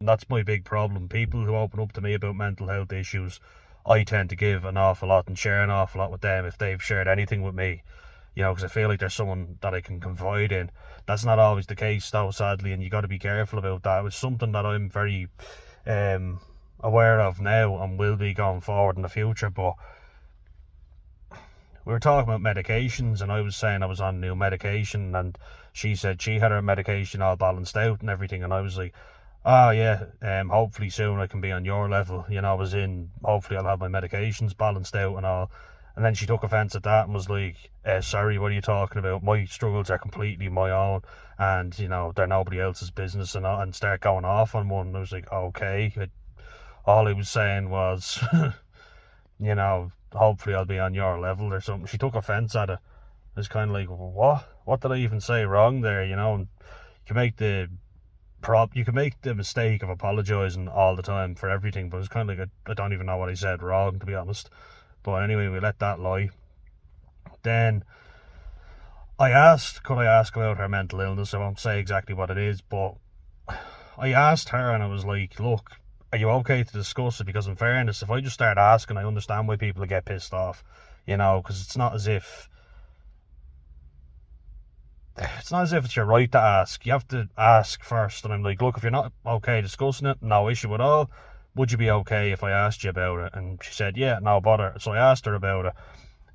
And that's my big problem. People who open up to me about mental health issues, I tend to give an awful lot and share an awful lot with them if they've shared anything with me, because I feel like there's someone that I can confide in. That's not always the case, though, sadly, and you got to be careful about that. It's something that I'm very aware of now and will be going forward in the future. But we were talking about medications, and I was saying I was on new medication, and she said she had her medication all balanced out and everything, and I was like, oh yeah, hopefully soon I can be on your level, as in, hopefully I'll have my medications balanced out and all. And then she took offence at that and was like, sorry, what are you talking about? My struggles are completely my own, and, they're nobody else's business, and start going off on one. And I was like, okay. All I was saying was, hopefully I'll be on your level or something. She took offence at it. I was kind of like, what? What did I even say wrong there, And you can make the mistake of apologising all the time for everything, but it's kind of like, I don't even know what I said wrong, to be honest. But anyway, we let that lie. Then could I ask about her mental illness? I won't say exactly what it is, but I asked her and I was like, look, are you okay to discuss it? Because in fairness, if I just start asking, I understand why people get pissed off, because it's not as if it's your right to ask. You have to ask first. And I'm like, look, if you're not okay discussing it, no issue at all. Would you be okay if I asked you about it? And she said, yeah, no bother. So I asked her about it,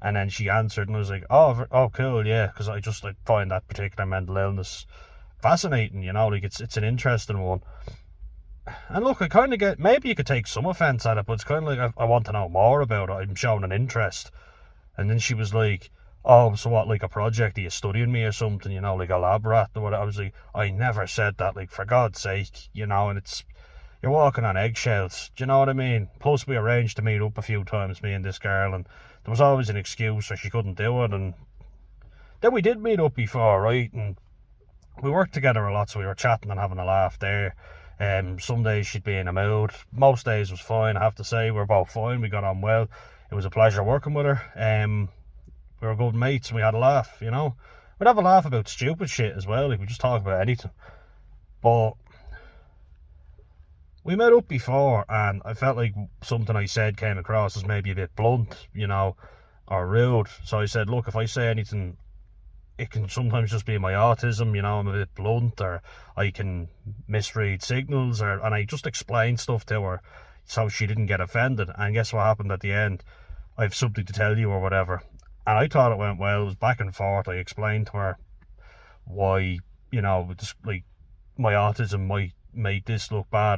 and then she answered, and I was like, oh cool, yeah, because I find that particular mental illness fascinating, like it's an interesting one. And look, I kind of get, maybe you could take some offence at it, but it's kind of like I want to know more about it. I'm showing an interest. And then she was like, oh, so what, like a project? Are you studying me or something, like a lab rat or whatever? I was like, I never said that, like, for God's sake, and you're walking on eggshells, do you know what I mean? Plus, we arranged to meet up a few times, me and this girl, and there was always an excuse or she couldn't do it. And then we did meet up before, right? And we worked together a lot, so we were chatting and having a laugh there. Some days she'd be in a mood. Most days was fine, I have to say. We were both fine, we got on well. It was a pleasure working with her. We were good mates and we had a laugh, We'd have a laugh about stupid shit as well, like we just talk about anything. But we met up before and I felt like something I said came across as maybe a bit blunt, or rude. So I said, look, if I say anything, it can sometimes just be my autism, I'm a bit blunt, or I can misread signals, and I just explained stuff to her so she didn't get offended. And guess what happened at the end? I have something to tell you or whatever. And I thought it went well. It was back and forth. I explained to her why, just like my autism might make this look bad